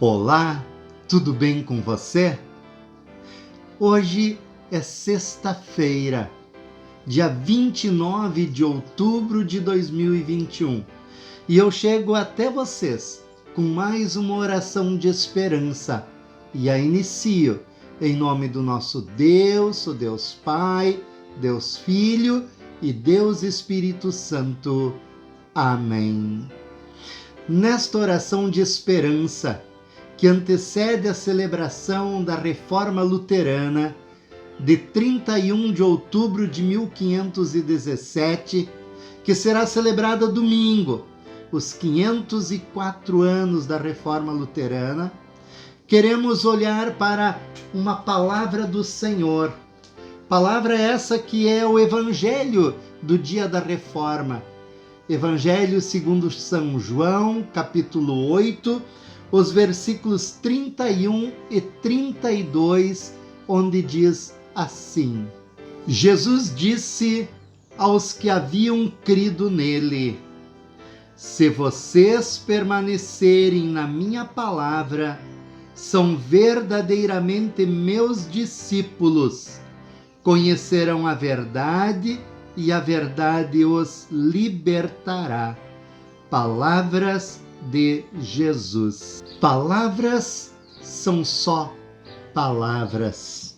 Olá, tudo bem com você? Hoje é sexta-feira, dia 29 de outubro de 2021, e eu chego até vocês com mais uma oração de esperança e a inicio em nome do nosso Deus, o Deus Pai, Deus Filho e Deus Espírito Santo. Amém. Nesta oração de esperança, que antecede a celebração da Reforma Luterana de 31 de outubro de 1517, que será celebrada domingo, os 504 anos da Reforma Luterana, queremos olhar para uma palavra do Senhor. Palavra essa que é o Evangelho do dia da Reforma. Evangelho segundo São João, capítulo 8, os versículos 31 e 32, onde diz assim: Jesus disse aos que haviam crido nele: se vocês permanecerem na minha palavra, são verdadeiramente meus discípulos, conhecerão a verdade e a verdade os libertará. Palavras de Jesus. Palavras são só palavras.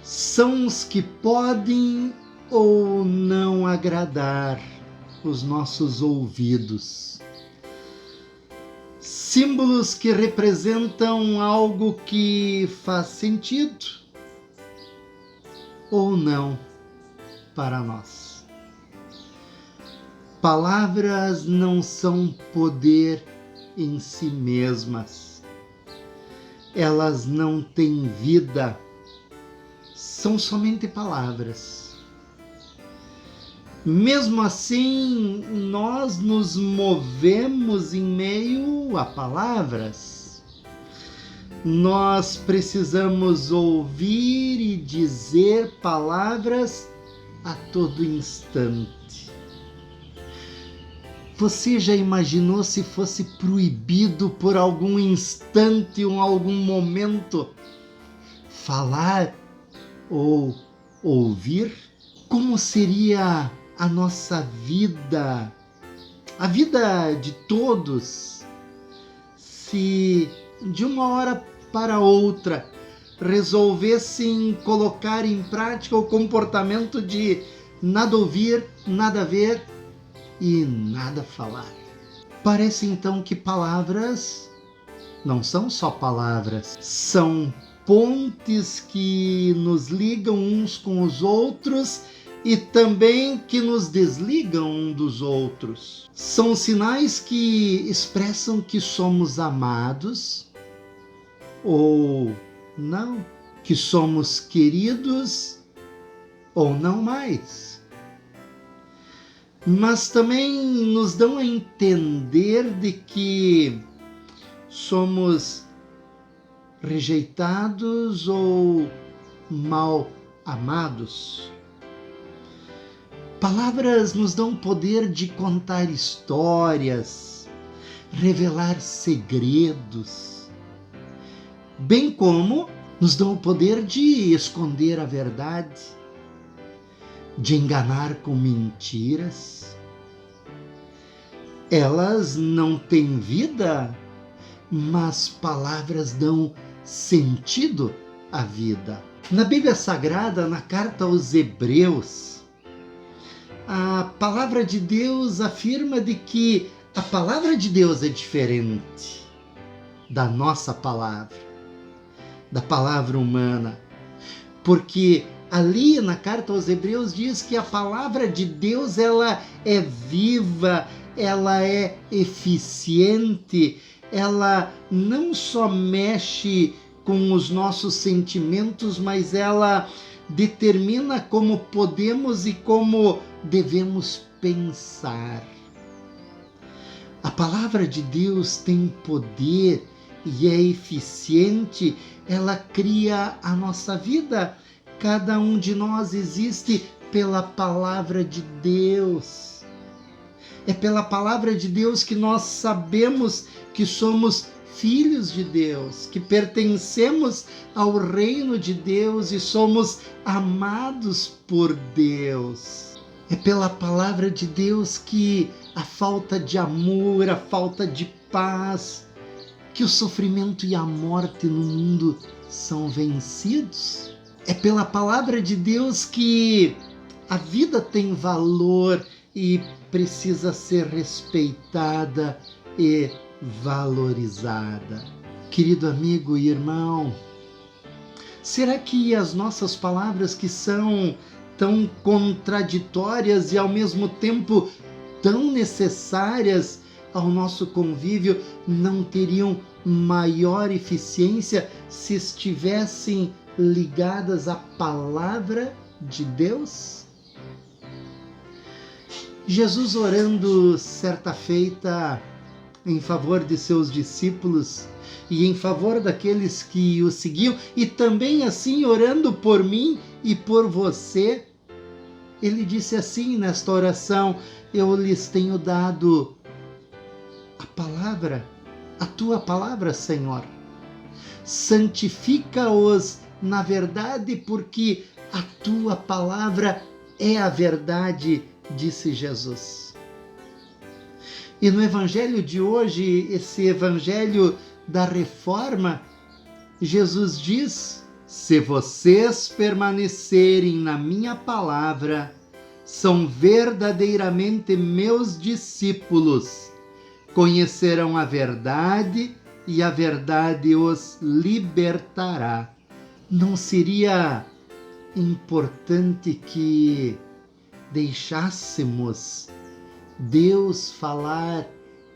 São os que podem ou não agradar os nossos ouvidos. Símbolos que representam algo que faz sentido ou não para nós. Palavras não são poder em si mesmas. Elas não têm vida. São somente palavras. Mesmo assim, nós nos movemos em meio a palavras. Nós precisamos ouvir e dizer palavras a todo instante. Você já imaginou se fosse proibido por algum instante ou algum momento falar ou ouvir? Como seria a nossa vida, a vida de todos, se de uma hora para outra resolvessem colocar em prática o comportamento de nada ouvir, nada ver e nada falar? Parece então que palavras não são só palavras, são pontes que nos ligam uns com os outros e também que nos desligam um dos outros. São sinais que expressam que somos amados ou não, que somos queridos ou não mais. Mas também nos dão a entender de que somos rejeitados ou mal amados. Palavras nos dão o poder de contar histórias, revelar segredos, bem como nos dão o poder de esconder a verdade, de enganar com mentiras. Elas não têm vida, mas palavras dão sentido à vida. Na Bíblia Sagrada, na carta aos Hebreus, a palavra de Deus afirma de que a palavra de Deus é diferente da nossa palavra, da palavra humana, porque ali na carta aos Hebreus diz que a palavra de Deus ela é viva, ela é eficiente, ela não só mexe com os nossos sentimentos, mas ela determina como podemos e como devemos pensar. A palavra de Deus tem poder e é eficiente, ela cria a nossa vida. Cada um de nós existe pela palavra de Deus. É pela palavra de Deus que nós sabemos que somos filhos de Deus, que pertencemos ao reino de Deus e somos amados por Deus. É pela palavra de Deus que a falta de amor, a falta de paz, que o sofrimento e a morte no mundo são vencidos. É pela palavra de Deus que a vida tem valor e precisa ser respeitada e valorizada. Querido amigo e irmão, será que as nossas palavras, que são tão contraditórias e ao mesmo tempo tão necessárias ao nosso convívio, não teriam maior eficiência se estivessem ligadas à palavra de Deus? Jesus, orando certa feita em favor de seus discípulos e em favor daqueles que o seguiam, e também assim orando por mim e por você, ele disse assim nesta oração: eu lhes tenho dado a palavra, a tua palavra, Senhor. Santifica-os na verdade, porque a tua palavra é a verdade, disse Jesus. E no evangelho de hoje, esse evangelho da reforma, Jesus diz: se vocês permanecerem na minha palavra, são verdadeiramente meus discípulos, conhecerão a verdade e a verdade os libertará. Não seria importante que deixássemos Deus falar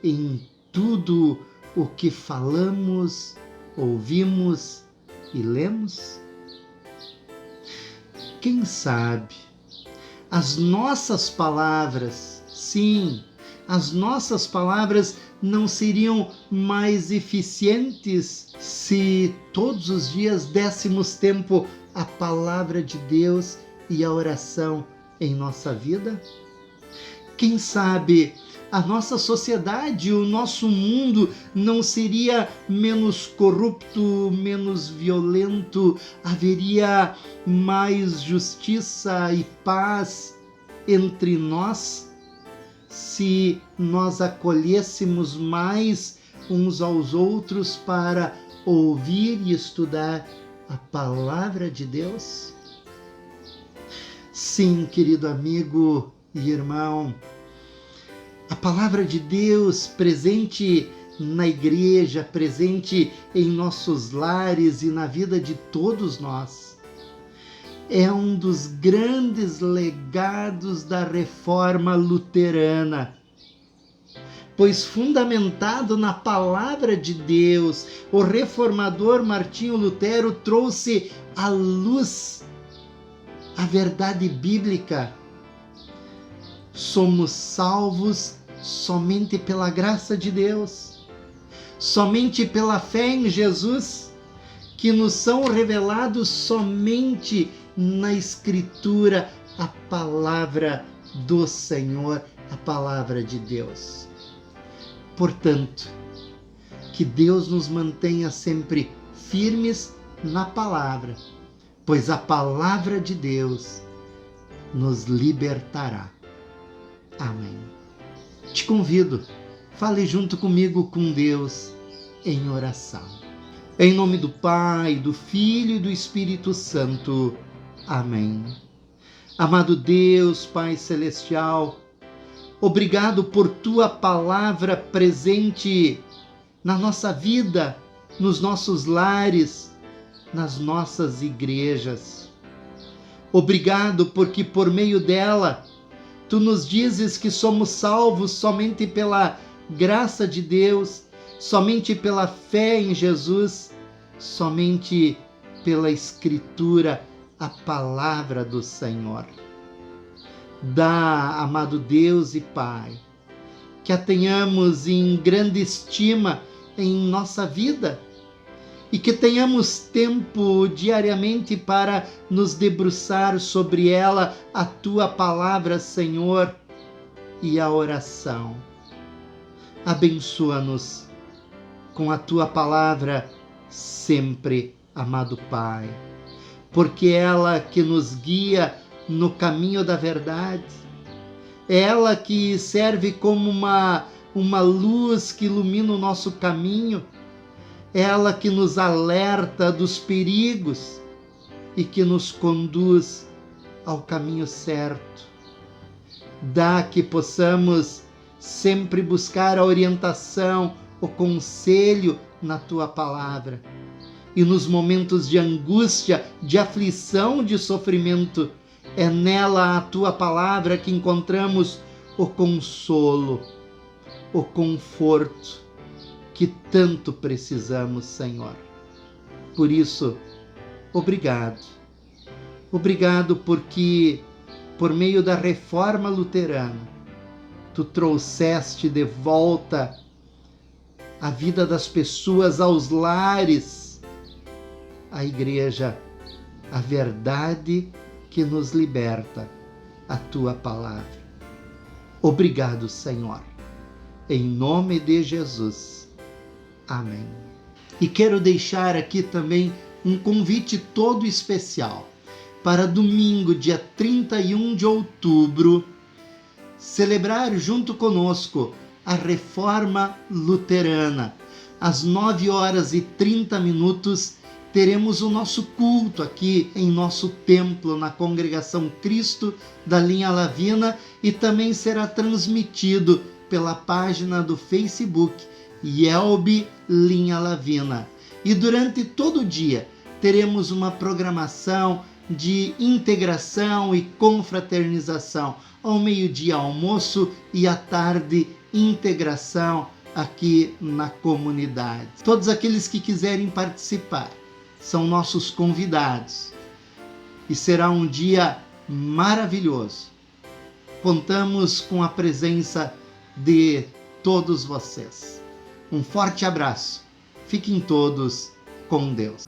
em tudo o que falamos, ouvimos e lemos? Quem sabe as nossas palavras, sim, as nossas palavras não seriam mais eficientes se todos os dias dessemos tempo à palavra de Deus e à oração em nossa vida? Quem sabe a nossa sociedade, o nosso mundo não seria menos corrupto, menos violento, haveria mais justiça e paz entre nós se nós acolhêssemos mais uns aos outros para ouvir e estudar a palavra de Deus? Sim, querido amigo e irmão, a palavra de Deus presente na igreja, presente em nossos lares e na vida de todos nós, é um dos grandes legados da reforma luterana, pois fundamentado na palavra de Deus, o reformador Martinho Lutero trouxe à luz a verdade bíblica. Somos salvos somente pela graça de Deus, somente pela fé em Jesus, que nos são revelados somente na Escritura a palavra do Senhor, a palavra de Deus. Portanto, que Deus nos mantenha sempre firmes na palavra, pois a palavra de Deus nos libertará. Amém. Te convido, fale junto comigo com Deus em oração. Em nome do Pai, do Filho e do Espírito Santo. Amém. Amado Deus, Pai Celestial, obrigado por Tua palavra presente na nossa vida, nos nossos lares, nas nossas igrejas. Obrigado porque por meio dela Tu nos dizes que somos salvos somente pela graça de Deus, somente pela fé em Jesus, somente pela Escritura, a palavra do Senhor. Dá, amado Deus e Pai, que a tenhamos em grande estima em nossa vida e que tenhamos tempo diariamente para nos debruçar sobre ela, a Tua palavra, Senhor, e a oração. Abençoa-nos com a tua palavra sempre, amado Pai, porque é ela que nos guia no caminho da verdade, é ela que serve como uma luz que ilumina o nosso caminho, é ela que nos alerta dos perigos e que nos conduz ao caminho certo. Dá que possamos sempre buscar a orientação, o conselho na tua palavra. E nos momentos de angústia, de aflição, de sofrimento, é nela a tua palavra que encontramos o consolo, o conforto que tanto precisamos, Senhor. Por isso, obrigado. Obrigado porque, por meio da reforma luterana, tu trouxeste de volta a vida das pessoas aos lares, a igreja, a verdade que nos liberta, a tua palavra. Obrigado, Senhor. Em nome de Jesus. Amém. E quero deixar aqui também um convite todo especial para domingo, dia 31 de outubro, celebrar junto conosco a Reforma Luterana. Às 9h30 teremos o nosso culto aqui em nosso templo, na Congregação Cristo da Linha Lavina, e também será transmitido pela página do Facebook Yelbe Linha Lavina. E durante todo o dia teremos uma programação de integração e confraternização. Ao meio-dia, almoço, e à tarde, integração aqui na comunidade. Todos aqueles que quiserem participar são nossos convidados. E será um dia maravilhoso. Contamos com a presença de todos vocês. Um forte abraço. Fiquem todos com Deus.